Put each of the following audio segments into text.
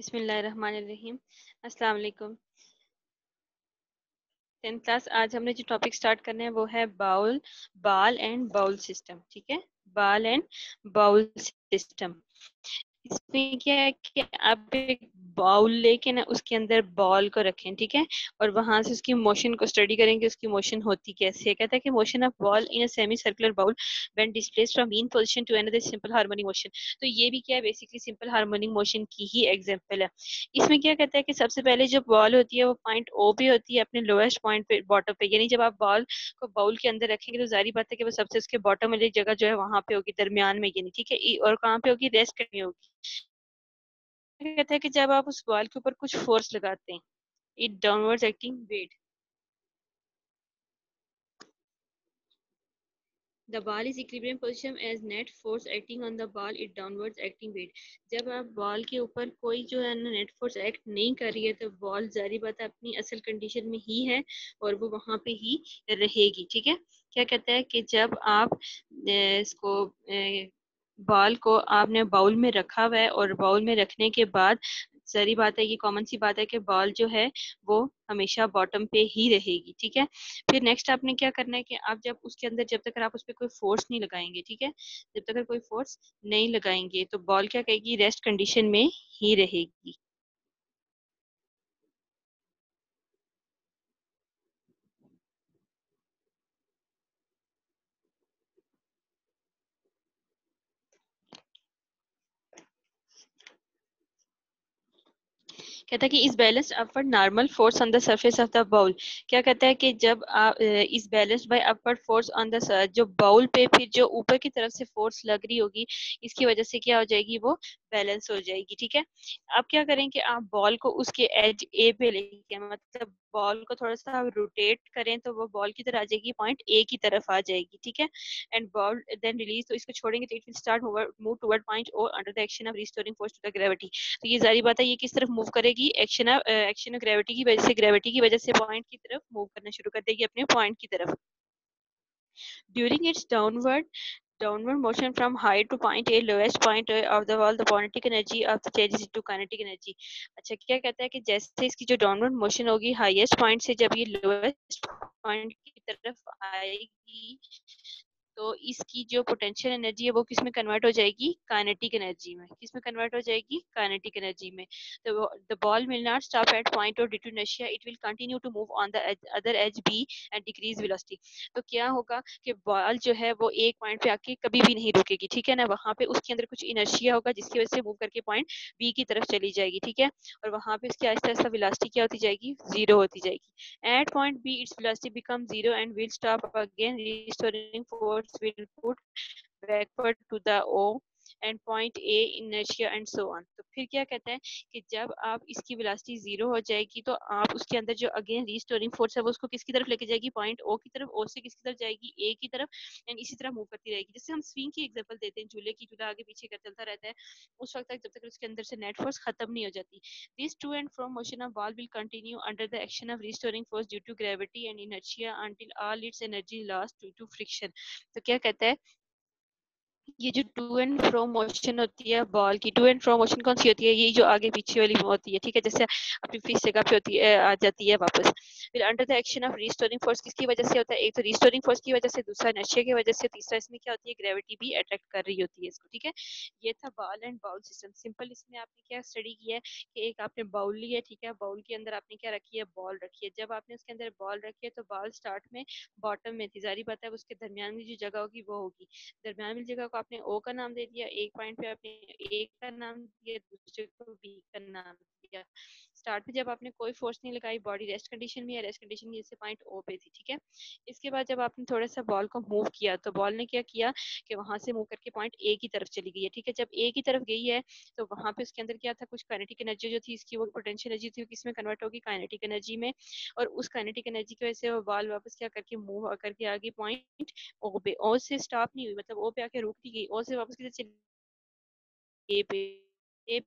बिस्मिल्लाहिर्रहमानिर्रहीम। अस्सलाम वालेकुम। 10th क्लास, आज हमने जो टॉपिक स्टार्ट करने हैं वो है बाल एंड बाउल सिस्टम। ठीक है, बाल एंड बाउल सिस्टम। इसमें क्या है कि आप एक बाउल लेके ना उसके अंदर बॉल को रखें, ठीक है, और वहां से उसकी मोशन को स्टडी करेंगे, उसकी मोशन होती कैसे है। कहता है कि motion of ball in a semi circular bowl when displaced from one position to another simple harmonic motion. तो ये भी क्या है, बेसिकली सिंपल हार्मोनिक मोशन की ही एग्जांपल है। इसमें क्या कहता है कि सबसे पहले जो बॉल होती है वो पॉइंट ओ पे होती है, अपने लोएस्ट पॉइंट पे, बॉटम पे। यानी जब आप बॉल को बाउल के अंदर रखेंगे तो जारी बात है कि वो सबसे उसके बॉटम वाली जगह जो है वहां पे होगी, दरमियान में, यानी ठीक है। और कहाँ पे होगी, रेस्ट करनी होगी। कहता है कि जब आप उस बॉल के ऊपर कुछ फोर्स लगाते हैं, it downwards acting weight. The ball is equilibrium position as net force acting on the ball, it downwards acting weight. जब आप बॉल के ऊपर कोई जो है ना नेट फोर्स एक्ट नहीं कर रही है तो बॉल जारी बात है अपनी असल कंडीशन में ही है और वो वहां पे ही रहेगी। ठीक है, क्या कहता है कि जब आप इसको बॉल को आपने बाउल में रखा हुआ है और बाउल में रखने के बाद सारी बात है, ये कॉमन सी बात है कि बॉल जो है वो हमेशा बॉटम पे ही रहेगी। ठीक है, फिर नेक्स्ट आपने क्या करना है कि आप जब उसके अंदर, जब तक आप उस पर कोई फोर्स नहीं लगाएंगे, ठीक है, जब तक कोई फोर्स नहीं लगाएंगे तो बॉल क्या कहेगी, रेस्ट कंडीशन में ही रहेगी। कहता है कि इस balanced upward normal force on the surface of the bowl. क्या कहता है कि जब आप इस balanced by upward force on the, जो बाउल पे फिर जो ऊपर की तरफ से फोर्स लग रही होगी, इसकी वजह से क्या हो जाएगी, वो बैलेंस हो जाएगी। ठीक है, आप क्या करेंगे, आप बॉल को उसके एज ए पे लेके, मतलब बॉल को थोड़ा सा रोटेट करें तो वो बॉल की तरफ आ जाएगी, पॉइंट ए की तरफ आ जाएगी। ठीक है, एंड बॉल देन रिलीज, तो इसको छोड़ेंगे तो it will start move toward point O under the action of restoring force to the gravity. तो ये जारी बात है, ये किस तरफ मूव करेगी, एक्शन ऑफ ग्रेविटी की वजह से, ग्रेविटी की वजह से पॉइंट की तरफ मूव करना शुरू कर देगी, अपने पॉइंट की तरफ। During its downward motion from high to point A, lowest point of the wall, the kinetic energy of the changes into kinetic energy। अच्छा, क्या कहता है कि जैसे इसकी जो डाउनवर्ड मोशन होगी हाईएस्ट पॉइंट से जब ये लोएस्ट पॉइंट की तरफ आएगी तो इसकी जो पोटेंशियल एनर्जी है वो किस में कन्वर्ट हो जाएगी, काइनेटिक एनर्जी में। किस में कन्वर्ट हो जाएगी, काइनेटिक एनर्जी में। तो the ball will not stop at point और due to inertia, it will continue to move on the other edge B and decrease velocity. तो क्या होगा कि बॉल जो है वो एक पॉइंट पे आके कभी भी नहीं रुकेगी, ठीक है ना, वहां पे उसके अंदर कुछ इनर्शिया होगा जिसकी वजह से मूव करके पॉइंट बी की तरफ चली जाएगी। ठीक है, और वहां पे उसकी आहिस्ता आहिस्ता वेलोसिटी क्या होती जाएगी, जीरो होती जाएगी। At point B, its velocity becomes zero and will stop again. Restoring force will put backward to the O and point A inertia and so on। तो फिर क्या कहता है कि जब आप इसकी वेलोसिटी जीरो हो जाएगी तो आप उसके अंदर जो अगेन रिस्टोरिंग फोर्स है वो उसको किसकी तरफ लेके जाएगी, पॉइंट ओ की तरफ। ओ से किसकी तरफ जाएगी, ए की तरफ, एंड इसी तरह मूव करती रहेगी। जैसे हम स्विंग की एग्जांपल देते हैं, झूले की, झूला आगे पीछे कर चलता रहता है उस वक्त तक जब तक उसके अंदर से नेट फोर्स खत्म नहीं हो जाती। This to and from motion of ball will continue under the action of restoring force due to gravity and inertia until all its energy lost due to friction। तो क्या कहता है, ये जो टू एंड फ्रो मोशन होती है ball की, to and fro motion कौन सी होती है, ये जो आगे पीछे वाली होती है। ठीक है, जैसे अपनी फिक्स जगह पे होती है, आ जाती है वापस। फिर under the action of restoring force किसकी वजह से होता है, एक तो रिस्टोरिंग फोर्स की वजह से, दूसरा नशे की वजह से, तीसरा इसमें क्या होती है, ग्रेविटी भी अट्रैक्ट कर रही होती है इसको। ठीक है, ये था ball and bowl system. Simple इसमें आपने क्या स्टडी किया है कि एक आपने बाउल ली है, ठीक है, बाउल के अंदर आपने क्या रखी है, बॉल रखी है। जब आपने उसके अंदर बॉल रखी है तो बॉल स्टार्ट में बॉटम में थी, जारी बात है उसके दरमियान में जो जगह होगी वो होगी। दरमियान वाली जगह को आपने ओ का नाम दे दिया, एक पॉइंट पे आपने ए का नाम दिया, दूसरे को बी का नाम दिया। स्टार्ट में जब आपने कोई फोर्स नहीं लगाई, बॉडी रेस्ट कंडीशन में है, रेस्ट कंडीशन जैसे पॉइंट ओ पे थी। ठीक है, इसके बाद जब आपने थोड़ा सा बॉल को मूव किया तो बॉल ने क्या किया कि वहां से मूव करके पॉइंट ए की तरफ चली गई है। ठीक है, जब ए की तरफ गई है तो वहां पे उसके अंदर क्या था, कुछ काइनेटिक एनर्जी जो थी इसकी, वो पोटेंशियल एनर्जी थी, किसमें कन्वर्ट होगी, काइनेटिक एनर्जी में। और उस काइनेटिक एनर्जी की वजह से वो बॉल वापस क्या करके मूव करके आ गई पॉइंट ओ पे। ओ से स्टॉप नहीं हुई, मतलब ओ पे आके रुक नहीं गई, ओ से वापस किधर चली, ए पे। ए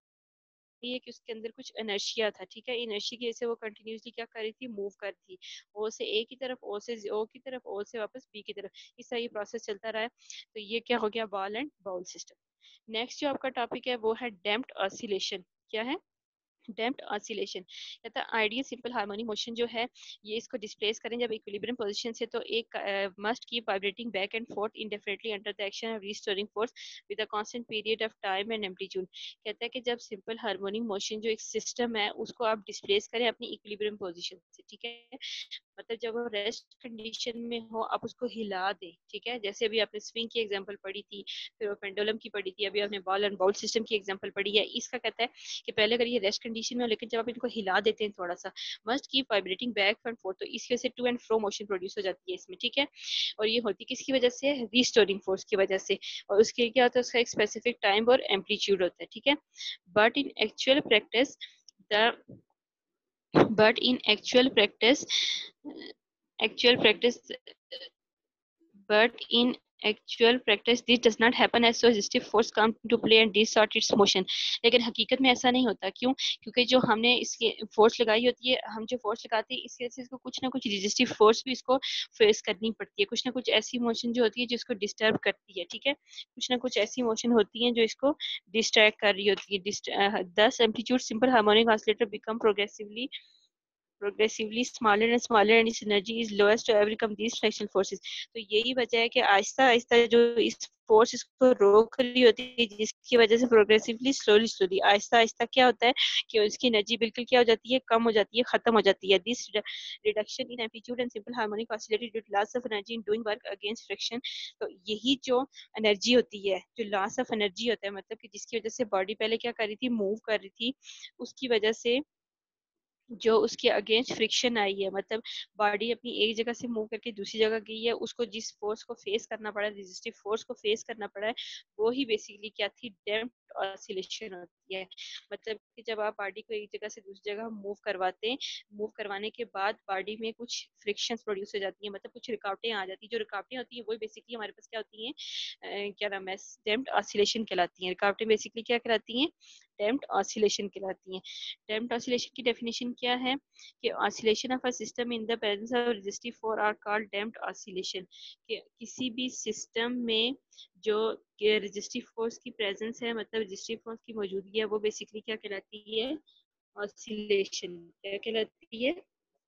ये कि उसके अंदर कुछ इनर्शिया था। ठीक है, इनर्शिया की वजह से वो कंटिन्यूसली क्या कर रही थी, मूव कर रही थी, ओ से ए की तरफ, ओ से ओ की तरफ, ओ से वापस बी की तरफ। इस तरह ये प्रोसेस चलता रहा है। तो ये क्या हो गया, ball and bowl system. Next जो आपका टॉपिक है वो है डैम्प्ड ऑसिलेशन। क्या है, डैम्प्ड ऑसिलेशन कहता है आइडियल सिंपल हार्मोनिक मोशन जो है ये इसको डिस्प्लेस करें जब इक्विलिब्रियम पोजीशन से, तो एक must keep vibrating back and fourth इंडेफिनिटली under the action of restoring force with a constant period of time and amplitude. कहता है कि जब सिंपल हार्मोनिक मोशन जो एक सिस्टम है उसको आप डिस्प्लेस करें अपनी इक्विलिब्रियम पोजीशन से, ठीक है, मतलब जब वो रेस्ट कंडीशन में हो आप उसको हिला दें, ठीक है, जैसे अभी आपने स्विंग की एग्जांपल पढ़ी थी, फिर वो पेंडुलम की पढ़ी थी, अभी आपने बॉल एंड बाउल सिस्टम की एग्जांपल पढ़ी है। इसका कहता है कि पहले अगर ये रेस्ट कंडीशन में हो, लेकिन जब आप इनको हिला देते हैं थोड़ा सा, must keep vibrating back and forth, तो इसकी वजह से to and fro motion produce हो जाती है इसमें, ठीक है, और ये होती है किसकी वजह से, रीस्टोरिंग फोर्स की वजह से, और उसके क्या होता है, उसका एक स्पेसिफिक टाइम और एम्पलीट्यूड होता है, ठीक है। But in actual practice the but in actual practice but in actual practice this does not happen as so resistive force come into play and distort its motion। लेकिन हकीकत में ऐसा नहीं होता, क्यों, क्योंकि जो हमने इसकी फोर्स लगाई होती है, हम जो फोर्स लगाते हैं इसकी वजह से इसको कुछ ना कुछ रेजिस्टिव फोर्स भी इसको फेस करनी पड़ती है, कुछ ना कुछ ऐसी मोशन जो होती है जिसको डिस्टर्ब करती है, ठीक है, कुछ ना कुछ ऐसी मोशन होती है जो इसको डिस्ट्रैक्ट कर रही होती है। दस amplitude simple harmonic oscillator become progressively smaller and its energy is lowest to overcome these fractional forces। तो यही वजह है कि आहिस्ता आहिस्ता जो इस फोर्स इसको रोक रही होती है, जिसकी वजह से प्रोग्रेसिवली स्लोली आहिस्ता आहिस्ता क्या होता है कि उसकी एनर्जी बिल्कुल क्या हो जाती है, कम हो जाती है, खत्म हो जाती है। This reduction in amplitude and simple harmonic oscillator due to loss of energy in doing work against friction. तो यही जो एनर्जी होती है, जो लॉस ऑफ एनर्जी होता है, मतलब कि जिसकी वजह से बॉडी पहले क्या कर रही थी, मूव कर रही थी, उसकी वजह से जो उसके अगेंस्ट फ्रिक्शन आई है, मतलब बॉडी अपनी एक जगह से मूव करके दूसरी जगह गई है, उसको जिस फोर्स को फेस करना पड़ा, रेजिस्टिव फोर्स को फेस करना पड़ा है, वो ही बेसिकली क्या थी, डैम्प्ड ऑसिलेशन होती है। मतलब कि जब आप बॉडी को एक जगह से दूसरी जगह मूव करवाते हैं, मूव करवाने के बाद बॉडी में कुछ फ्रिक्शन प्रोड्यूस हो जाती है, मतलब कुछ रुकावटें आ जाती है, जो रुकावटें होती है वो बेसिकली हमारे पास क्या होती हैं, क्या नाम है, डैम्प्ड ऑसिलेशन कहलाती हैं। रुकावटें बेसिकली क्या कहलाती हैं, डैम्प्ड ऑसिलेशन कहलाती हैं। डैम्प्ड ऑसिलेशन की डेफिनेशन क्या है कि oscillation of a system in the presence of resistive force are called damped oscillation. कि किसी भी सिस्टम में जो रेजिस्टिव फोर्स की प्रेजेंस है, मतलब रेजिस्टिव फोर्स की मौजूदगी है, वो बेसिकली क्या कहलाती है, ऑसिलेशन। क्या कहलाती है,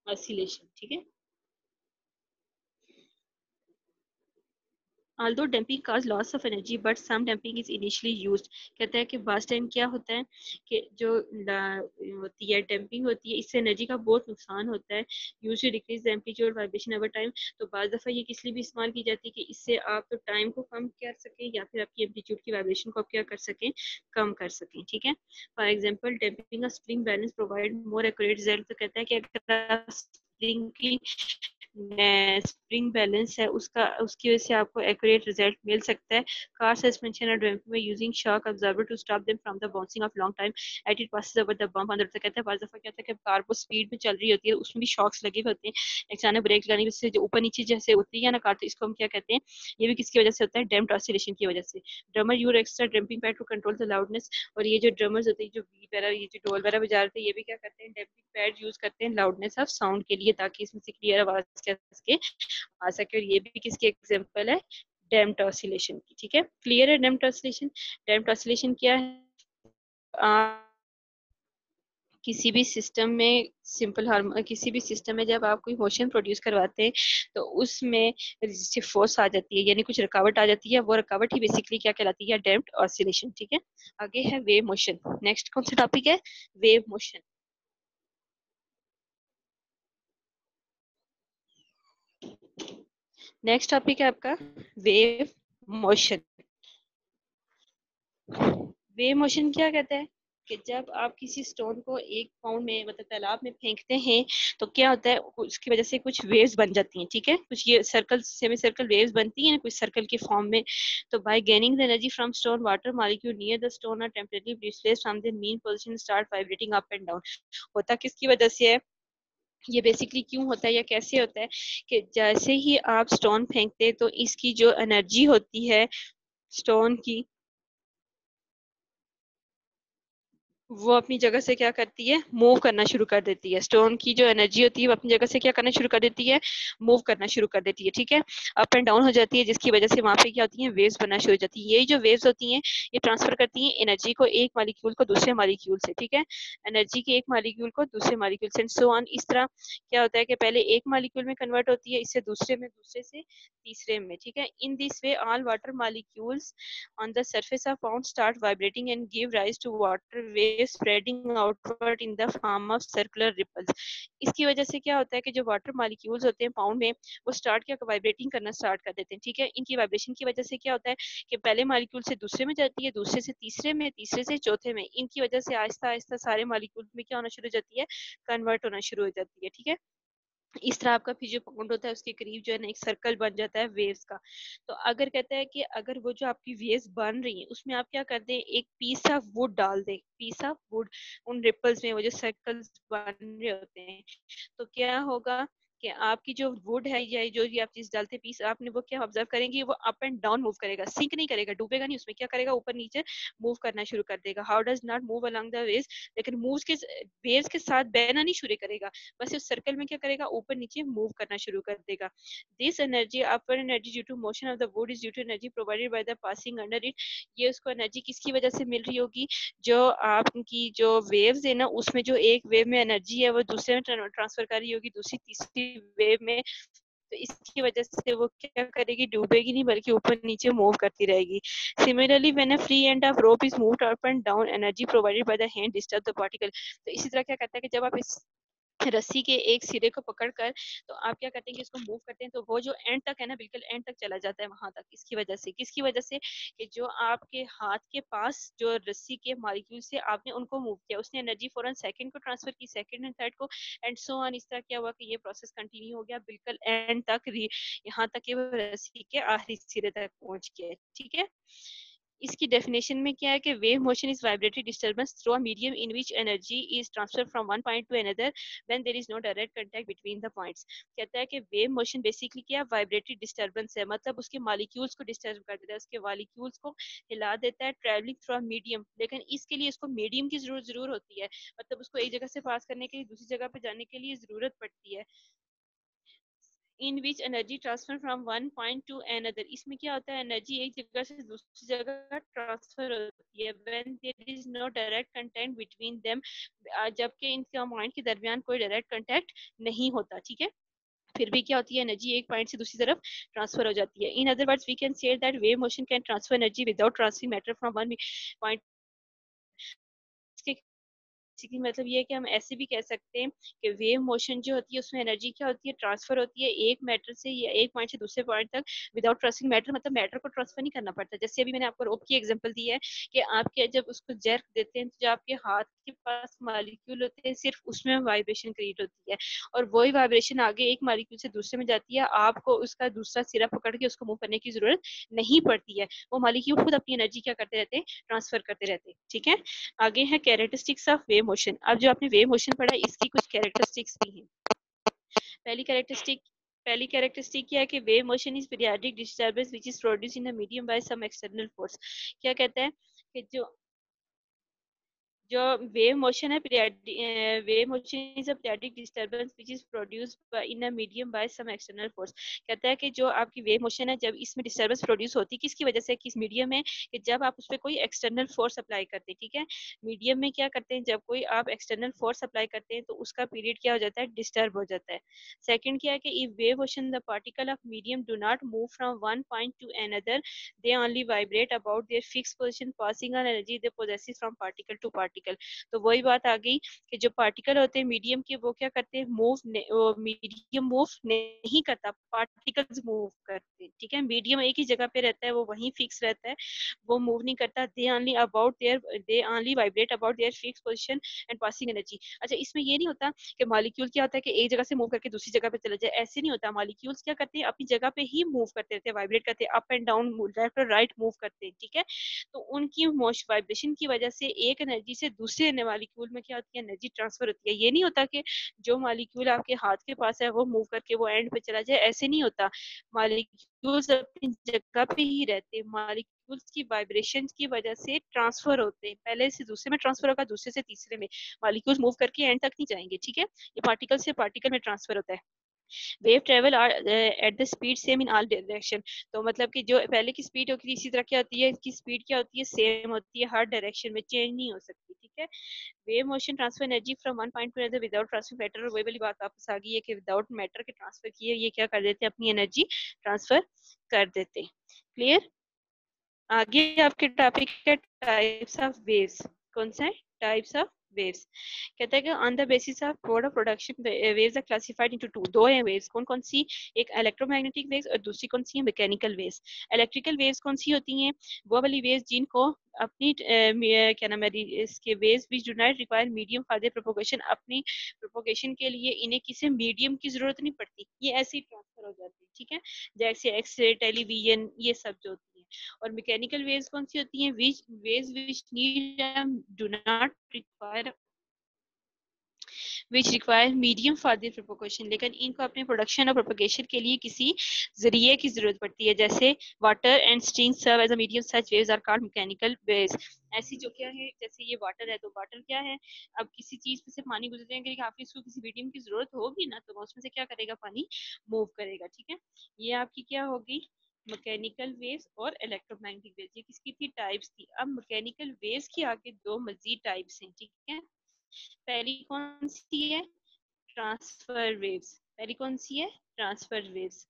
ऑसिलेशन, ठीक है। although damping cause loss of energy but some damping is initially used। कहता है कि बास्ट टाइम क्या होता है कि जो होती है डैम्पिंग होती है, इससे एनर्जी का बहुत नुकसान होता है। Usually decrease the amplitude vibration over time. तो बाज़ दफ़ा ये किस लिए भी इस्तेमाल की जाती है कि इससे आप तो टाइम को कम कर सकें या फिर आपकी एम्पलीट्यूड की वाइब्रेशन को आप क्या कर सकें, कम कर सकें, ठीक है। For example damping spring balance provide more accurate result. तो कहता है कि अगर स्प्रिंग की स्प्रिंग बैलेंस है उसका, उसकी वजह से आपको एक्यूरेट रिजल्ट मिल सकता है। कार सस्पेंशन और डैम्पिंग में using shock observer to stop them from the bouncing of long time at it passes over the bump on the. कहता है बाज़ दफ़ा क्या होता है कि कार वो स्पीड में चल रही होती है, उसमें भी शॉक्स लगे हुए होते हैं, अचानक ब्रेक लगाने से जो ऊपर नीचे जैसे होती है ना कार, तो इसको हम क्या कहते हैं, ये भी किसकी वजह से होता है, डैम्प्ड ऑसिलेशन की वजह से। Drummer use extra damping pad to control the loudness. और ये जो ड्रमर्स होते हैं, जो बीट वगैरह, ये जो ढोल वगैरह बजा रहे थे, ये भी क्या करते हैं, डैम्पिंग पैड यूज करते हैं लाउडनेस ऑफ साउंड के लिए, ताकि इसमें से क्लियर आवाज क्या सके, आ सके। और ये भी किसकी एग्जांपल है, डैम्प्ड ऑसिलेशन की, ठीक है। क्लियर है डैम्प्ड ऑसिलेशन। डैम्प्ड ऑसिलेशन क्या है, आप किसी भी सिस्टम में सिंपल हार्मोन, किसी भी सिस्टम में जब आप कोई मोशन प्रोड्यूस करवाते हैं तो उसमें रेजिस्टिव फोर्स आ जाती है, यानी कुछ रुकावट आ जाती है, वो रुकावट ही बेसिकली क्या कहलाती है, डैम्प्ड ऑसिलेशन, ठीक है। आगे है वेव मोशन। नेक्स्ट कौन सा टॉपिक है, वेव मोशन। नेक्स्ट टॉपिक है आपका वेव मोशन। वेव मोशन क्या कहता है कि जब आप किसी स्टोन को एक पाउंड में, मतलब तालाब में फेंकते हैं, तो क्या होता है, उसकी वजह से कुछ वेव्स बन जाती हैं, ठीक है, कुछ ये सर्कल, सेमी सर्कल वेव्स बनती हैं कुछ सर्कल के फॉर्म में। तो by gaining the energy from stone, water molecule near the stone are temporary displaced from their mean position, start vibrating up and down. होता किसकी वजह से है, ये बेसिकली क्यों होता है या कैसे होता है कि जैसे ही आप स्टोन फेंकते हैं तो इसकी जो एनर्जी होती है स्टोन की, वो अपनी जगह से क्या करती है, मूव करना शुरू कर देती है। स्टोन की जो एनर्जी होती है वो अपनी जगह से क्या करना शुरू कर देती है, मूव करना शुरू कर देती है, ठीक है, अप एंड डाउन हो जाती है, जिसकी वजह से वहां पे क्या होती है, वेव्स बनना शुरू हो जाती है। यही जो वेव्स होती हैं ये ट्रांसफर करती हैं एनर्जी को एक मालिक्यूल को दूसरे मालिक्यूल से, ठीक है, एनर्जी के एक मालिक्यूल को दूसरे मालिक्यूल से, सो ऑन। इस तरह क्या होता है कि पहले एक मालिक्यूल में कन्वर्ट होती है, इससे दूसरे में, दूसरे से तीसरे में, ठीक है। In this way all water molecules on the surface of pond start vibrating and give rise to water waves spreading outward in the form of circular ripples। इसकी वजह से क्या होता है कि जो वाटर मॉलिक्यूल्स होते हैं पाउंड में वो स्टार्ट क्या वाइब्रेटिंग करना स्टार्ट कर देते हैं, ठीक है। इनकी वाइब्रेशन की वजह से क्या होता है कि पहले मॉलिक्यूल से दूसरे में जाती है, दूसरे से तीसरे में, तीसरे से चौथे में, इनकी वजह से आहिस्ता आहिस्ता सारे मॉलिक्यूल में क्या होना शुरू हो जाती है, कन्वर्ट होना शुरू हो जाती है, ठीक है। इस तरह आपका फिर जो पाउंड होता है उसके करीब जो है ना एक सर्कल बन जाता है वेव्स का। तो अगर कहता है कि अगर वो जो आपकी वेव्स बन रही हैं उसमें आप क्या कर दें, एक पीस ऑफ वुड डाल दें, पीस ऑफ वुड उन रिपल्स में, वो जो सर्कल्स बन रहे होते हैं, तो क्या होगा कि आपकी जो वुड है या जो भी आप चीज डालते पीस, आपने वो क्या ऑब्जर्व करेंगे, वो अप एंड डाउन मूव करेगा, सिंक नहीं करेगा, डूबेगा नहीं उसमें, क्या करेगा, ऊपर नीचे मूव करना शुरू कर देगा। How does not move along the waves, लेकिन मूव्स के वेव्स के साथ बहना नहीं शुरू करेगा, बस उस सर्कल में क्या करेगा, ऊपर नीचे मूव करना शुरू कर देगा। This energy upper energy due to motion of the wood is due to energy provided by the passing under it. ये उसको एनर्जी किसकी वजह से मिल रही होगी, जो आपकी जो वेव्स है ना उसमें जो एक वेव में एनर्जी है वो दूसरे में ट्रांसफर कर रही होगी, दूसरी तीसरी वेव में, तो इसकी वजह से वो क्या करेगी, डूबेगी नहीं बल्कि ऊपर नीचे मूव करती रहेगी। Similarly when a free end of rope is moved up and down energy provided by the hand disturb the particle. तो इसी तरह क्या करता है कि जब आप इस रस्सी के एक सिरे को पकड़कर तो आप क्या करते हैं कि इसको मूव करते हैं, तो वो जो एंड तक है ना बिल्कुल एंड तक चला जाता है वहां तक। इसकी वजह से, किसकी वजह से, कि जो आपके हाथ के पास जो रस्सी के मॉलिक्यूल से आपने उनको मूव किया, उसने एनर्जी फौरन सेकंड को ट्रांसफर की, सेकंड एंड थर्ड को, एंड सो ऑन। इस तरह क्या हुआ कि ये प्रोसेस कंटिन्यू हो गया बिल्कुल एंड तक, यहाँ तक कि वो रस्सी के आखिरी सिरे तक पहुंच गया, ठीक है। इसकी डेफिनेशन में क्या है कि wave motion is vibratory disturbance through a medium in which energy is transfer from one point to another when there is no direct contact between the points. कहता है कि वेव मोशन बेसिकली क्या vibratory disturbance है, मतलब उसके molecules को disturb कर देता है, उसके मॉलिक्यूल्स को हिला देता है ट्रैवलिंग थ्रू अ मीडियम, लेकिन इसके लिए उसको मीडियम की जरूर होती है, मतलब उसको एक जगह से पास करने के लिए दूसरी जगह पे जाने के लिए जरूरत पड़ती है। In which energy transfer from one point to another, इसमें क्या होता है, एनर्जी एक जगह से दूसरी जगह ट्रांसफर होती है when there is no direct contact between them, जबकि इनका पॉइंट के दरमियान कोई डायरेक्ट कांटेक्ट नहीं होता, ठीक है। फिर भी क्या होती है, एनर्जी एक पॉइंट से दूसरी तरफ ट्रांसफर हो जाती है। In other words we can say that wave motion can transfer energy without transferring matter from one point. Basically मतलब ये है कि हम ऐसे भी कह सकते हैं कि वेव मोशन जो होती है उसमें एनर्जी क्या होती है, ट्रांसफर होती है एक मैटर से या एक पॉइंट से दूसरे पॉइंट तक विदाउट ट्रांसफरिंग मैटर, मतलब मैटर को ट्रांसफर नहीं करना पड़ता। जैसे अभी मैंने आपको रोप की एग्जांपल दी है कि आपके जब उसको जर्क देते हैं तो जो आपके हाथ के पास मॉलिक्यूल होते हैं सिर्फ उसमें वाइब्रेशन क्रिएट होती है, और वही वाइब्रेशन आगे एक मॉलिक्यूल से दूसरे में जाती है, आपको उसका दूसरा सिरा पकड़ के उसको मूव करने की जरूरत नहीं पड़ती है, वो मॉलिक्यूल खुद अपनी एनर्जी क्या करते रहते हैं, ट्रांसफर करते रहते हैं, ठीक है। आगे है कैरेक्टरिस्टिक्स ऑफ वेव मोशन। अब जो आपने वेव मोशन पढ़ा इसकी कुछ कैरेक्टरिस्टिक्स भी हैं। पहली कैरेक्टरिस्टिक पहली कैरेक्टरिस्टिक क्या है कि wave motion is periodic disturbance which is produced in a medium by some external force. क्या कहता है कि जो वेव मोशन है, wave motion is a periodic disturbance which is produced in a medium by some external force. कहता है कि जो आपकी वेव मोशन है जब इसमें डिस्टर्बेंस प्रोड्यूस होती है किसकी वजह से, किस मीडियम में, कि जब आप उस पर कोई एक्सटर्नल फोर्स अप्लाई करते हैं, ठीक है। मीडियम में क्या करते हैं, जब कोई आप एक्सटर्नल फोर्स अप्लाई करते हैं तो उसका पीरियड क्या हो जाता है, डिस्टर्ब हो जाता है। सेकंड क्या है कि if wave motion the particle of medium do not move from one point to another, they only vibrate about their fix position passing on energy they possess from particle to particle. तो वही बात आ गई कि जो particle होते हैं medium के वो क्या करते हैं, मीडियम मूव नहीं करता, पार्टिकल्स मूव करते हैं, ठीक है। मीडियम एक ही जगह पे रहता है, वो वहीं फिक्स रहता है, वो मूव नहीं करता। दे only vibrate about their fix position and passing energy. अच्छा, इसमें ये नहीं होता कि मॉलिक्यूल क्या होता है कि एक जगह से मूव करके दूसरी जगह पे चला जाए, ऐसे नहीं होता। मॉलिक्यूल्स क्या करते हैं, अपनी जगह पे ही मूव करते रहते हैं, वाइब्रेट करते हैं, अप एंड डाउन, लेफ्ट और राइट मूव करते हैं, ठीक है। तो उनकी वाइब्रेशन की वजह से एक एनर्जी से दूसरे मॉलिक्यूल में क्या होती है, एनर्जी ट्रांसफर होती है। ये नहीं होता कि जो मॉलिक्यूल आपके हाथ के पास है वो मूव करके वो एंड पे चला जाए, ऐसे नहीं होता। मॉलिक्यूल्स अपनी जगह पे ही रहते हैं, मॉलिक्यूल्स की वाइब्रेशन की वजह से ट्रांसफर होते हैं, पहले से दूसरे में ट्रांसफर होगा, दूसरे से तीसरे में। मॉलिक्यूल्स मूव करके एंड तक नहीं जाएंगे, ठीक है। ये पार्टिकल से पार्टिकल में ट्रांसफर होता है। Wave travel at the speed same in all direction. तो मतलब कि जो पहले की स्पीड होती है इसी तरह क्या होती है, इसकी स्पीड क्या होती है, सेम होती है, हर डायरेक्शन में चेंज नहीं हो सकती, ठीक है। Wave motion transfer energy from one point to another without transfer matter. वही वाली बात वापस आ गई है कि विदाउट मैटर के ट्रांसफर किए ये क्या कर देते हैं, अपनी एनर्जी ट्रांसफर कर देते हैं। क्लियर। आगे आपके टॉपिक है टाइप्स ऑफ वेव्स। कौन सा है, टाइप्स ऑफ वेव्स। कहता है कि on the basis of mode of production waves are classified into two. दो है वेव्स, कौन कौन सी, एक इलेक्ट्रोमैग्नेटिक वेव्स और दूसरी कौन सी है, मैकेनिकल वेव्स। इलेक्ट्रिकल वेव्स कौन सी होती हैं, वो वाली वेव्स जिनको अपनी क्या नाम है, इसके waves which do not require medium for their propagation. अपनी प्रोपोगेशन के लिए इन्हें किसी मीडियम की जरूरत नहीं पड़ती, ये ऐसे ही ट्रांसफर हो जाती है, ठीक है। जैसे एक्सरे, टेलीविजन, ये सब जो होती है। और मैकेनिकल वेव्स कौन सी होती हैं, waves which need do not require which require medium for the propagation. लेकिन इनको अपने प्रोडक्शन और प्रोपोगेशन के लिए किसी जरिए की जरूरत पड़ती है, जैसे water and string serve as a medium, such waves are called mechanical waves. ऐसी जो क्या है, जैसे ये वाटर है, तो वाटर क्या है, अब किसी चीज पे से पानी गुजरेंगे, आपको इसको किसी मीडियम की जरूरत होगी ना, तो उसमें से क्या करेगा, पानी मूव करेगा, ठीक है। ये आपकी क्या होगी, मैकेनिकल वेव्स और इलेक्ट्रोमैग्नेटिक वेव्स। ये किसकी थी, टाइप्स थी। अब मैकेनिकल वेव्स की आगे दो मजीद टाइप्स हैं, ठीक है। पहली कौन सी है, ट्रांसफर वेव्स। पहली कौन सी है, ट्रांसफर वेव्स।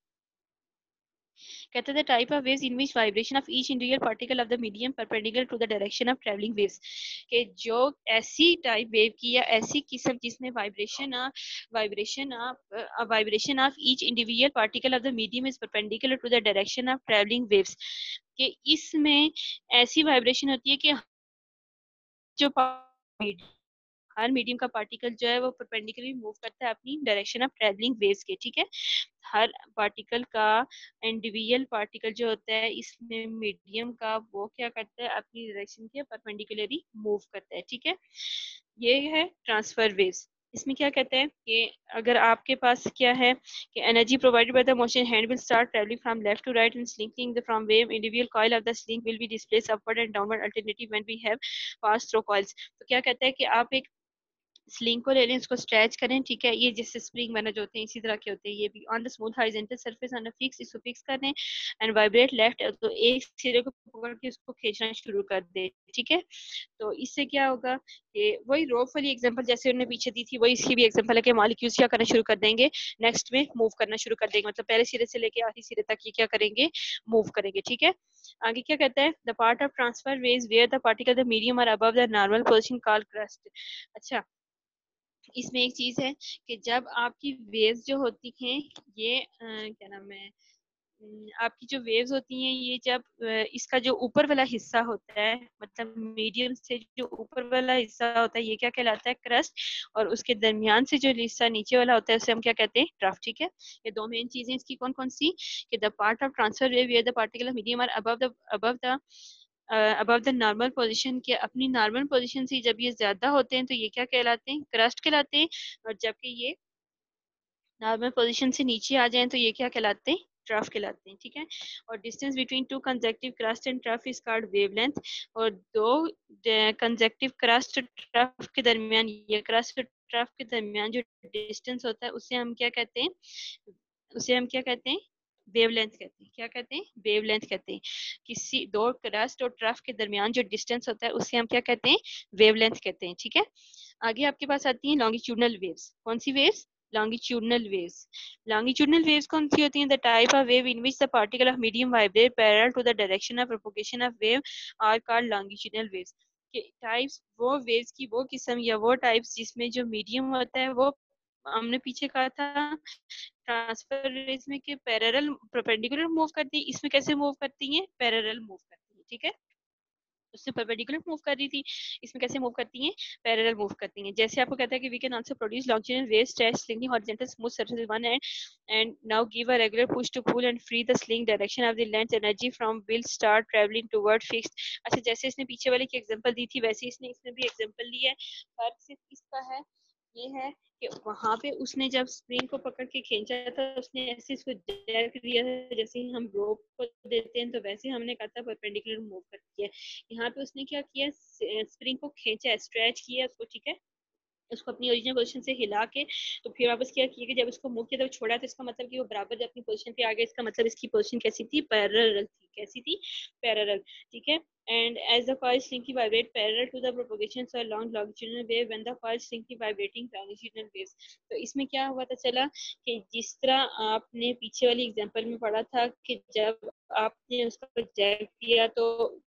कहते हैं type of waves in which vibration of each individual particle of the medium perpendicular to the direction of travelling waves. के जो ऐसी टाइप वेव की या ऐसी किस्म जिसमें vibration of each individual particle of the medium is perpendicular to the direction of travelling waves. के इसमें ऐसी वाइब्रेशन होती है कि जो हर मीडियम का पार्टिकल जो है वो परपेंडिकुलरली मूव करता है अपनी डायरेक्शन ऑफ ट्रैवलिंग वेव्स के, ठीक है। हर पार्टिकल का इंडिविजुअल पार्टिकल जो होता है इसमें मीडियम का, वो क्या करता है, अपनी डायरेक्शन के परपेंडिकुलरली मूव करता है, ठीक है। ये है ट्रांसफर वेव्स। इसमें क्या कहते हैं कि अगर आपके पास क्या है कि energy provided by the motion hand will start travelling from left to right and slinking the from wave individual coil of the sling will be displaced upward and downward alternative when we have pass through coils. तो क्या कहता है कि आप एक sling को ले लें, इसको स्ट्रेच करें, ठीक है। ये जैसे स्प्रिंग मैनर जो होते हैं इसी तरह के होते हैं, ये भी on the smooth horizontal surface on fix, इसको फिक्स कर दें एंड वाइब्रेट लेफ्ट, तो एक सिरे को पकड़ के इसको खींचना शुरू कर दे, ठीक है। तो इससे क्या होगा कि वही रोप वाली एग्जांपल जैसे उन्होंने पीछे दी थी, वही इसकी भी एग्जांपल है कि मॉलिक्यूल्स क्या करना शुरू कर देंगे, नेक्स्ट में मूव करना शुरू कर देंगे, मतलब पहले सिरे से लेके आखिरी सिरे तक ये क्या करेंगे, मूव करेंगे, ठीक है। आगे क्या कहता है, the part of transfer waves where the particle the medium are above the normal position called crest. अच्छा, इसमें एक चीज है कि जब आपकी वेव्स जो होती हैं ये क्या नाम है, आपकी जो वेव्स होती हैं ये जब इसका जो ऊपर वाला हिस्सा होता है, मतलब मीडियम से जो ऊपर वाला हिस्सा होता है ये क्या कहलाता है, क्रस्ट। और उसके दरमियान से जो हिस्सा नीचे वाला होता है उसे हम क्या कहते हैं, ट्रफ, ठीक है। ये दो मेन चीजें इसकी कौन कौन सी, कि the part of transfer wave where the particle medium are above the normal position के, अपनी नॉर्मल पोजीशन से जब ये ज्यादा होते हैं तो ये क्या कहलाते हैं, क्रस्ट कहलाते हैं। और जबकि ये नॉर्मल पोजीशन से नीचे आ जाएं तो ये क्या कहलाते हैं, ट्रफ कहलाते हैं, ठीक है। और distance between two consecutive crust and trough is called wavelength. और दो कंसेक्टिव क्रस्ट ट्रफ के दरमियान, ये क्रस्ट ट्रफ के दरमियान जो डिस्टेंस होता है उसे हम क्या कहते हैं, उसे हम क्या कहते हैं, वेवलेंथ कहते हैं। क्या कहते हैं, वेवलेंथ कहते हैं। किसी दो क्रस्ट और ट्रफ के दरमियान जो डिस्टेंस होता है उसे हम क्या कहते हैं, वेवलेंथ कहते हैं, ठीक है। आगे आपके पास आती हैं लॉन्गिट्यूडनल वेव्स। कौन सी waves, longitudinal waves. Longitudinal waves कौन सी होती हैं, the type of wave in which the particle of medium vibrate parallel to the direction of propagation of wave are called longitudinal waves. Types, वो waves की वो किस्म या वो टाइप्स जिसमें जो मीडियम होता है वो हमने पीछे कहा था ट्रांसफर वेव्स में कि पैरेलल परपेंडिकुलर मूव करती है, इसमें कैसे मूव करती हैं, पैरेलल मूव करती है, ठीक है। उससे परपेंडिकुलर मूव कर रही थी, इसमें कैसे मूव करती हैं, पैरेलल मूव करती हैं। जैसे आपको कहता है कि we can also produce longitudinal waves stretch slinging horizontal smooth surface one end now give a regular push to pull and free the sling direction of the lens energy from will start travelling toward fixed. अच्छा, जैसे इसने पीछे वाले की example दी थी वैसे इसने इसमें भी एग्जांपल ली है, फर्क सिर्फ इसका है ये है कि वहां पे उसने जब स्प्रिंग को पकड़ के खींचा था उसने ऐसे इसको जैक दिया था, जैसे ही हम रोप को देते हैं तो वैसे हमने कहा था परपेंडिकुलर मूव करती है। यहाँ पे उसने क्या किया, स्प्रिंग को खींचा, स्ट्रेच किया उसको, ठीक है, उसको अपनी ओरिजिनल पोजीशन से हिला के तो फिर वापस क्या किया कि जब उसको मूव किया तो छोड़ा, तो इसका मतलब कि वो बराबर अपनी पोजीशन पे आ गया। इसका मतलब इसकी पोजीशन कैसी थी, पैरेलल थी। कैसी थी, पैरेलल, ठीक है। And as the coil slightly vibrate parallel to the propagation so along longitudinal wave when the coil slightly vibrating longitudinal waves। तो इसमें क्या हुआ था चला कि जिस तरह आपने पीछे वाली एग्जांपल में पढ़ा था कि जब आपने उसको जैक किया तो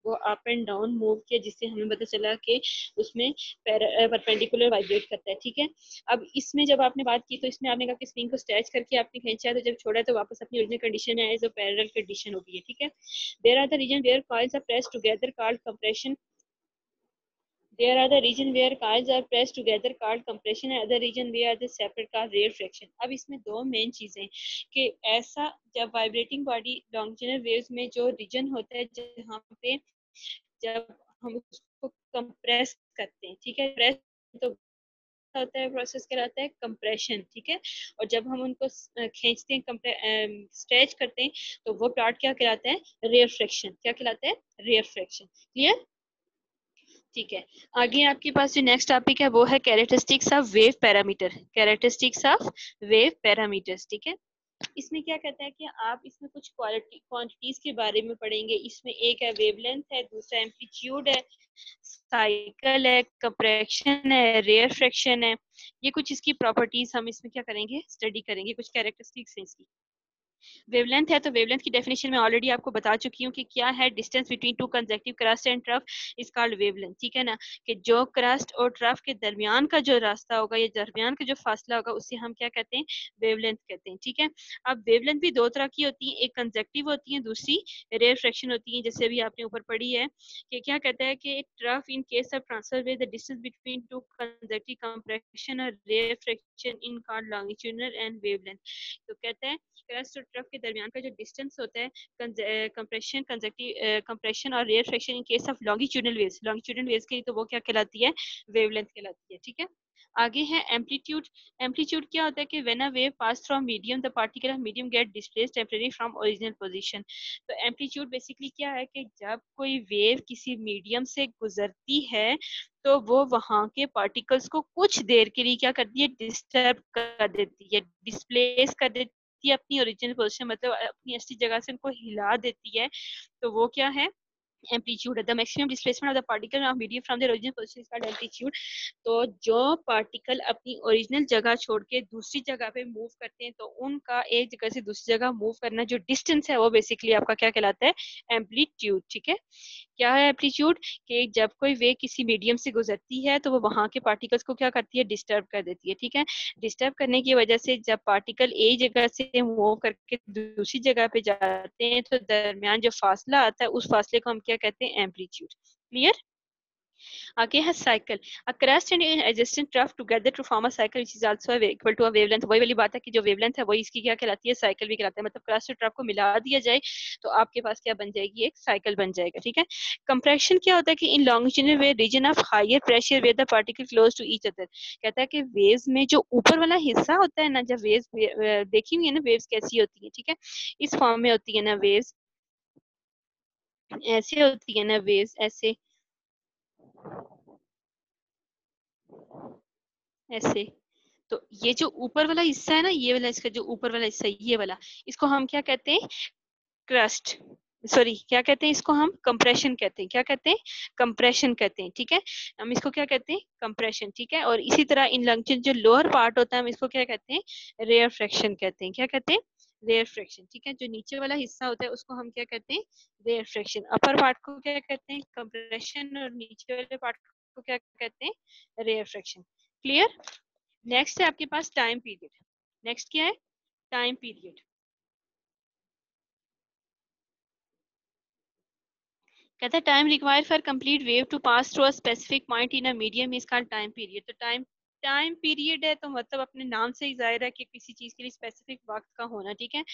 वो अप एंड डाउन मूव किया, जिससे हमें पता चला कि उसमें परपेंडिकुलर वाइब्रेट करता है, ठीक है। अब इसमें जब आपने बात की तो इसमें आपने कहा कि स्प्रिंग को स्ट्रेच करके आपने खींचा तो जब छोड़ा तो वापस अपनी ओरिजिनल कंडीशन में आए, जो पैरेलल कंडीशन हो गई है, ठीक है। There are the region where coils are pressed together called compression. There are the region where coils are pressed together called compression and other region where the separate called rarefaction। अब इसमें दो main चीजें कि ऐसा जब vibrating body longitudinal waves में जो reason होता है जहाँ पे जब हम उसको कंप्रेस करते हैं, ठीक है, प्रेस तो होता है, प्रोसेस कहलाता है कंप्रेशन, ठीक है। और जब हम उनको खींचते हैं, स्ट्रेच करते हैं तो वो पार्ट क्या कहलाता है, रेयरफ्रैक्शन। क्या कहलाता है, रेयरफ्रैक्शन। क्लियर, ठीक है। आगे आपके पास जो नेक्स्ट टॉपिक है वो है characteristics of wave parameter. Characteristics of wave parameters, ठीक है। इसमें क्या कहता है कि आप इसमें कुछ क्वांटिटीज के बारे में पढ़ेंगे। इसमें एक है वेवलेंथ है, दूसरा एम्पलीट्यूड है, साइकिल है, कंप्रेशन है, रेयर फ्रैक्शन है। ये कुछ इसकी प्रॉपर्टीज हम इसमें क्या करेंगे, स्टडी करेंगे, कुछ कैरेक्टरिस्टिक्स हैं इसकी। वेवलेंथ है तो वेवलेंथ की डेफिनेशन में ऑलरेडी आपको बता चुकी हूँ कि क्या है, distance between two consecutive crust and trough is called wavelength, ठीक है ना। कि जो क्रस्ट और ट्रफ के दरमियान का जो रास्ता होगा या दरमियान का जो फासला होगा उसे हम क्या कहते हैं, वेवलेंथ कहते हैं, ठीक है। अब वेवलेंथ भी दो तरह की होती है, एक कंसेक्टिव होती है, दूसरी रेयर फ्रैक्शन होती है। जैसे अभी आपने ऊपर पढ़ी है कि क्या कहता है कि trough in case of transfer way the distance between two consecutive compression और rarefaction in called longitudinal and wavelength. तो कहता है क्रस्ट और ट्रफ के दरमियान का जो डिस्टेंस होता है, कंप्रेशन कंप्रेशन और rarefaction in case of longitudinal waves के लिए तो वो क्या कहलाती है, वेवलेंथ कहलाती है, ठीक है। आगे है एम्पलीट्यूड। एम्पलीट्यूड क्या होता है कि when a wave pass from medium the particle of medium get displaced temporary from original position. तो एम्पलीट्यूड बेसिकली क्या है कि जब कोई वेव किसी मीडियम से गुजरती है तो वो वहां के पार्टिकल्स को कुछ देर के लिए क्या करती है, डिस्टर्ब कर देती है, डिस्प्लेस कर देती है अपनी ओरिजिनल पोजीशन, मतलब अपनी असली जगह से उनको हिला देती है। तो वो क्या है, एम्पलीट्यूड है। The maximum displacement of the particle of medium from their original position is called amplitude. तो जो पार्टिकल अपनी ओरिजिनल जगह छोड़ के दूसरी जगह पे मूव करते हैं तो उनका एक जगह से दूसरी जगह मूव करना जो डिस्टेंस है वो बेसिकली आपका क्या कहलाता है, एम्पलीट्यूड, ठीक है। क्या है एम्पलीट्यूड, कि जब कोई वेव किसी मीडियम से गुजरती है तो वो वहां के पार्टिकल्स को क्या करती है, डिस्टर्ब कर देती है, ठीक है। डिस्टर्ब करने की वजह से जब पार्टिकल एक जगह से मूव करके दूसरी जगह पे जाते हैं तो दरमियान जो फासला आता है उस फासले को हम क्या कहते हैं, एम्पलीट्यूड। क्लियर। आगे है cycle. A crest and adjacent trough together to form a cycle which is also equal to a wavelength. वही वाली बात है कि जो वेवलेंथ है वही इसकी क्या कहलाती है, साइकिल भी कहलाता है। मतलब क्रस्ट और ट्रफ को मिला दिया जाए तो आपके पास क्या बन जाएगी, एक साइकिल बन जाएगा, ठीक है। कंप्रेशन क्या होता है कि in longitudinal wave region of higher pressure where the particle close to each other. कहता है कि वेव्स में जो ऊपर वाला हिस्सा होता है ना, जब वेव्स देखी हुई है ना वेव्स कैसी होती है, ठीक है, इस फॉर्म में होती है ना वेव्स, ऐसे होती है ना वेव्स, ऐसे ऐसे। तो ये जो ऊपर वाला हिस्सा है ना, ये वाला, इसका जो ऊपर वाला हिस्सा है ये वाला, इसको हम क्या कहते हैं, क्रस्ट, सॉरी क्या कहते हैं इसको, हम कंप्रेशन कहते हैं। क्या कहते हैं, कंप्रेशन कहते हैं, ठीक है। हम इसको क्या कहते हैं, कंप्रेशन, ठीक है। और इसी तरह इन लंक्चन जो लोअर पार्ट होता है हम इसको क्या कहते हैं, रेयर फ्रैक्शन कहते हैं। क्या कहते हैं, रेयर फ्रैक्शन, ठीक है। जो नीचे वाला हिस्सा होता है उसको हम क्या कहते हैं, रेयर फ्रैक्शन। अपर पार्ट को क्या कहते हैं, कंप्रेशन, और नीचे वाले पार्ट को क्या कहते हैं, रेयर फ्रैक्शन। क्लियर। नेक्स्ट है आपके पास टाइम पीरियड। नेक्स्ट क्या है, टाइम पीरियड। कहता है time required for complete wave to pass through a specific point in a medium is called time period. तो टाइम पीरियड है तो मतलब अपने नाम से ही जाहिर है कि किसी चीज के लिए स्पेसिफिक वक्त का होना, ठीक है।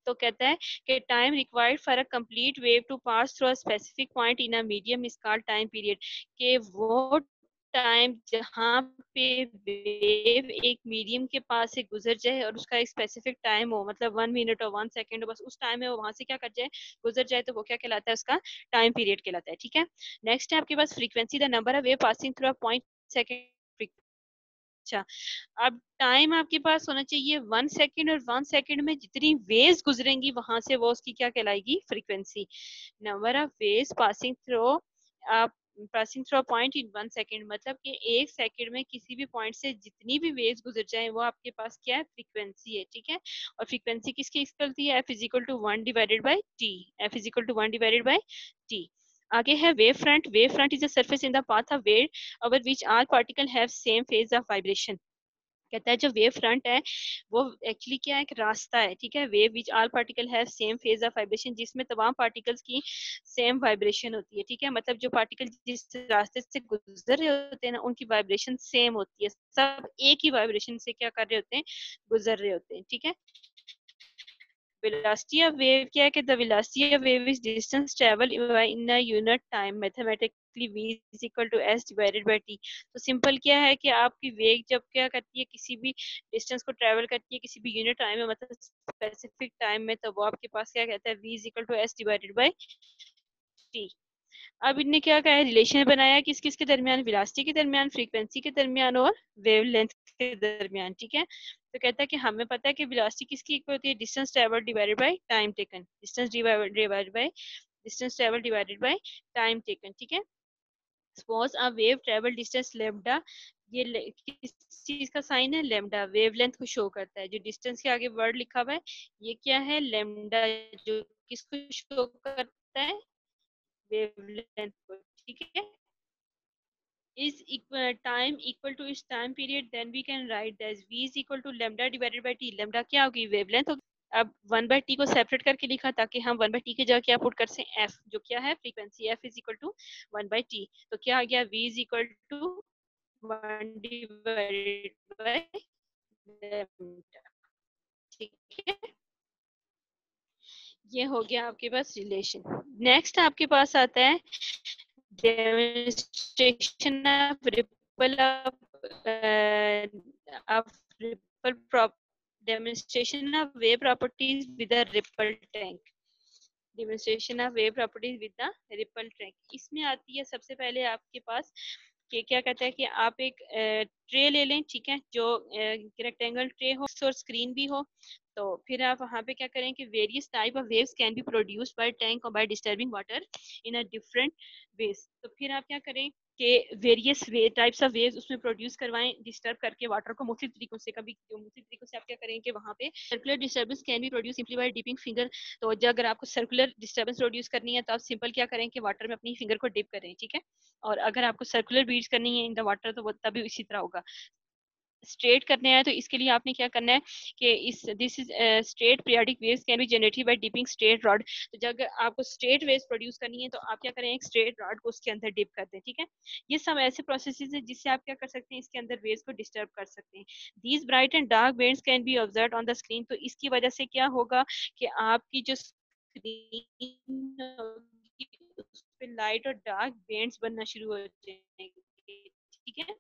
तो कहता है कि time required for a complete wave to pass through a specific point in a medium is called time period. कि वो टाइम जहाँ पे वेव एक मीडियम के पास से गुजर जाए और उसका एक स्पेसिफिक टाइम हो, मतलब 1 मिनट और 1 सेकेंड हो, बस उस टाइम में वो वहां से क्या कर जाए, गुजर जाए, तो वो क्या कहलाता है, उसका टाइम पीरियड कहलाता है, ठीक है। नेक्स्ट है आपके पास frequency, the number of wave passing through a point second. अच्छा, अब टाइम आपके पास होना चाहिए 1 सेकेंड, और 1 सेकेंड में जितनी वेव्स गुजरेंगी वहां से वो उसकी क्या कहलाएगी, frequency. Number of waves passing through point in 1 second, मतलब कि 1 सेकेंड में किसी भी पॉइंट से जितनी भी वेव्स गुजर जाए वो आपके पास क्या है, फ्रीक्वेंसी है, ठीक है। और फ्रीक्वेंसी किसकी इक्वल होती है, F is equal to 1/t। F is equal to 1/t। आगे है wave front. Wave front is a surface in the path of wave over which all particle have same phase of vibration। कहता है जो wave front है वो actually क्या है, एक रास्ता है, ठीक है। Wave which all particle have same phase of vibration, जिसमें तमाम पार्टिकल्स की सेम वाइब्रेशन होती है, ठीक है। मतलब जो पार्टिकल जिस रास्ते से गुजर रहे होते हैं ना, उनकी वाइब्रेशन सेम होती है, सब एक ही वाइब्रेशन से क्या कर रहे होते हैं, गुजर रहे होते हैं, ठीक है। velocity of wave क्या है कि the velocity of wave is distance travel in a unit time, mathematically v is equal to s divided by t। तो सिंपल क्या है कि आपकी वेग जब क्या करती है, किसी भी डिस्टेंस को ट्रेवल करती है किसी भी यूनिट टाइम में, मतलब स्पेसिफिक टाइम में, तो वो आपके पास क्या कहता है, v is equal to s divided by t। अब इनने क्या कहा है, रिलेशन बनाया किस किस के दरमियान, वेलोसिटी के दरमियान, फ्रीक्वेंसी के दरमियान और वेवलेंथ के दरमियान, ठीक है। तो कहता है कि हमें पता है कि वेलोसिटी किसकी इक्वल होती है, distance travel divided by time taken. Distance travel divided by time taken, ठीक है। Suppose a wave travel distance lambda, किस चीज का साइन है, लेमडा, वेवलेंथ को शो करता है। जो डिस्टेंस के आगे वर्ड लिखा हुआ है ये क्या है, लेमडा, जो किसको शो करता है, वेवलेंथ को, ठीक है। is equal time equal to its time period, then we can write as v is equal to lambda divided by t। lambda क्या होगी, वेवलेंथ होगी। अब 1/t को सेपरेट करके लिखा ताकि हम 1/t की जगह क्या पुट कर सकें, f, जो क्या है, frequency, f is equal to 1/t। तो क्या आ गया, v is equal to 1 divided by lambda, ठीक है। ये हो गया आपके पास रिलेशन। नेक्स्ट आपके पास आता है demonstration of ripple of ripple prop demonstration of wave properties with a ripple tank। Demonstration of wave properties with the ripple track. इसमें आती है सबसे पहले आपके पास कि क्या कहता है कि आप एक ट्रे ले लें, ठीक है, जो रेक्टेंगल ट्रे हो और स्क्रीन भी हो। तो फिर आप वहाँ पे क्या करें कि various type of waves can be produced by tank और by disturbing water in a different ways. तो फिर आप क्या करें कि वेरियस टाइप्स ऑफ वेव्स उसमें प्रोड्यूस करवाएं, डिस्टर्ब करके वाटर को मुख्तलिफ तरीकों से। कभी मुख्तलिफ तरीकों से आप क्या करें कि वहाँ पे circular disturbance can be produce simply by dipping finger. तो जब अगर आपको सर्कुलर डिस्टर्बेंस प्रोड्यूस करनी है तो आप सिंपल क्या करें कि वाटर में अपनी फिंगर को डिप करें, ठीक है। और अगर आपको सर्कुलर बीट्स करनी है इन द वाटर तो वो तभी इसी तरह होगा। स्ट्रेट करने हैं तो इसके लिए आपने क्या करना है कि इस this is straight periodic waves can be generated by dipping straight rod. तो जब आपको स्ट्रेट वेव्स प्रोड्यूस करनी है तो आप क्या करें, एक स्ट्रेट रॉड को उसके अंदर डिप कर दें, ठीक है। ये सब ऐसे प्रोसेसेस है जिससे आप क्या कर सकते हैं, इसके अंदर वेव्स को डिस्टर्ब कर सकते हैं। These bright and dark bands can be observe on the screen. तो इसकी वजह से क्या होगा कि आपकी जो स्क्रीन उस पे लाइट और डार्क बैंड्स बनना शुरू हो जाएंगे, ठीक है।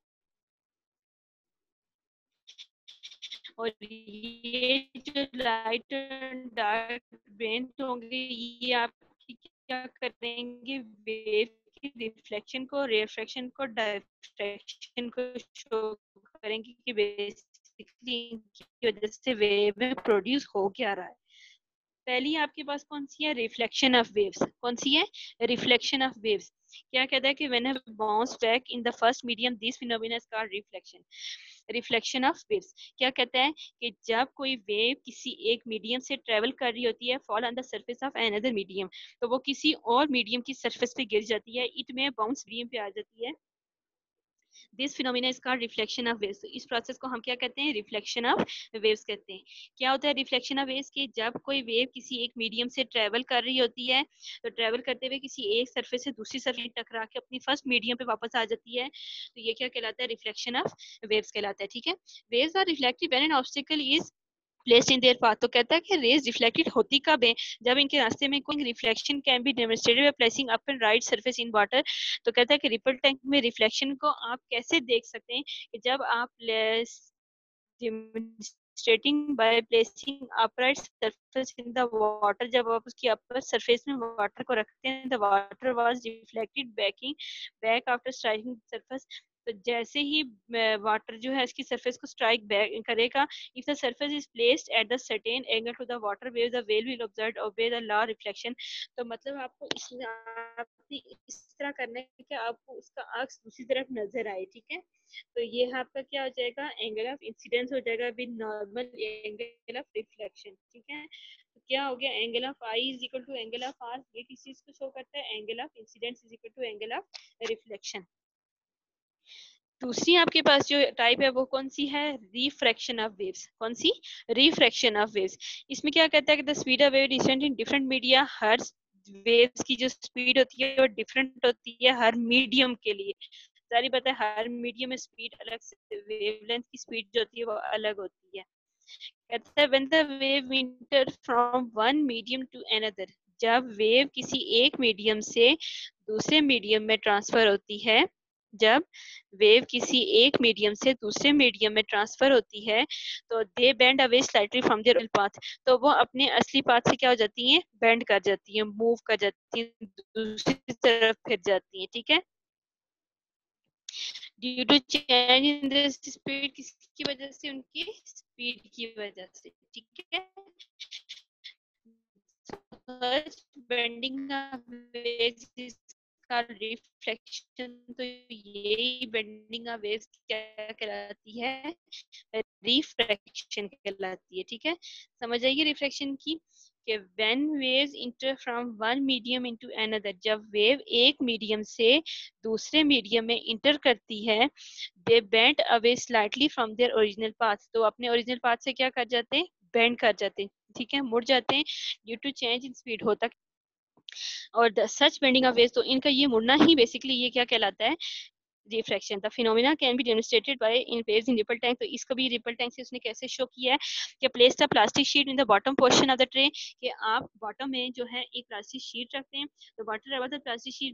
और ये जो लाइट एंड डार्क बेंच होंगे ये आपकी क्या करेंगे, वेव की रिफ्लेक्शन को, रिफ्रैक्शन को, डायफ्रैक्शन को शो करेंगे कि बेसिकली इनकी वजह से वेव में प्रोड्यूस हो क्या रहा है। पहली आपके पास कौन सी है, रिफ्लेक्शन ऑफ वेव्स। कौन सी है, रिफ्लेक्शन ऑफ वेव्स। क्या कहता है कि when a bounce back in the first medium this phenomena is called reflection. Reflection of waves क्या कहता है कि जब कोई वेव किसी एक मीडियम से ट्रेवल कर रही होती है, fall on the surface of another medium, तो वो किसी और मीडियम की सरफेस पे गिर जाती है, इट में बाउंस मीडियम पे आ जाती है, this phenomena is called reflection of waves. इस प्रोसेस को हम क्या कहते हैं, रिफ्लेक्शन ऑफ वेव्स कहते हैं। क्या होता है रिफ्लेक्शन ऑफ वेव्स कि जब कोई वेव किसी एक मीडियम से ट्रेवल कर रही होती है, तो ट्रेवल करते हुए किसी एक सरफेस से दूसरी सरफेस टकरा के अपनी फर्स्ट मीडियम पे वापस आ जाती है, तो ये क्या कहलाता है, रिफ्लेक्शन ऑफ वेव्स कहलाता है। ठीक है, waves are reflected when an obstacle is placed in their path. तो कहता है कि रेज रिफ्लेक्टेड होती कब है, जब इनके रास्ते में कोई reflection can be demonstrated by placing up and right surface in water. तो कहता है कि रिपल टैंक में रिफ्लेक्शन को आप कैसे देख सकते हैं, कि जब आप demonstrating by placing upright surface in the water, जब आप उसकी अपर सरफेस में वाटर को रखते हैं, the water was reflected back after striking surface। तो जैसे ही वाटर जो है इसकी सरफेस को स्ट्राइक बैक करेगा, if the surface is placed at the certain angle to the water wave, the wave will observe obey the law reflection। तो मतलब आपको इसमें आपने इस तरह करना है कि आपको उसका अक्स दूसरी तरफ नजर आए। ठीक है, तो ये आपका क्या हो जाएगा, एंगल ऑफ इंसिडेंस हो जाएगा with normal angle of reflection. ठीक है, तो क्या हो गया, angle of I is equal to angle of R. ये किस चीज को शो करता है, angle of incidence is equal to angle of reflection. दूसरी आपके पास जो टाइप है वो कौन सी है, रिफ्रैक्शन ऑफ वेव्स। कौन सी, रिफ्रैक्शन ऑफ वेव्स। इसमें क्या कहता है कि the speed of wave different in different media. Her waves की जो स्पीड होती है वो डिफरेंट होती है हर मीडियम के लिए। सारी पता है, हर मीडियम में स्पीड अलग से, वेवलेंथ की स्पीड जो होती है वो अलग होती है। कहता है when the wave enter from one medium to another, जब वेव किसी एक मीडियम से दूसरे मीडियम में ट्रांसफर होती है, जब वेव किसी एक मीडियम से दूसरे मीडियम में ट्रांसफर होती है, तो they bend away slightly from their original path. तो वो अपने असली पाथ से क्या हो जाती हैं, बेंड कर जाती हैं, मूव कर जाती हैं, दूसरी तरफ फिर जाती हैं। ठीक है, due to change in the speed, किसकी वजह से, उनकी स्पीड की वजह से। ठीक है, such bending of waves is called reflection। तो यही बेंडिंग ऑफ वेव्स क्या कहलाती है, रिफ्रैक्शन कहलाती है। ठीक है, समझ आइए रिफ्रैक्शन की, कि when waves enter from one medium into another, जब वेव एक मीडियम से दूसरे मीडियम में इंटर करती है, they bend away slightly from their original path. तो अपने ओरिजिनल पाथ से क्या कर जाते हैं, बेंड कर जाते हैं। ठीक है, मुड़ जाते हैं due to change in speed होता। और the such bending of waves, तो इनका ये मुड़ना ही बेसिकली ये क्या कहलाता है, refraction. The phenomena can be demonstrated by in waves in ripple tank. तो इसको भी रिपल टैंक से उसने कैसे शो किया है, कि place the plastic sheet in the bottom portion of the tray, कि आप बॉटम में जो है एक प्लास्टिक शीट रखते हैं, तो water level the plastic sheet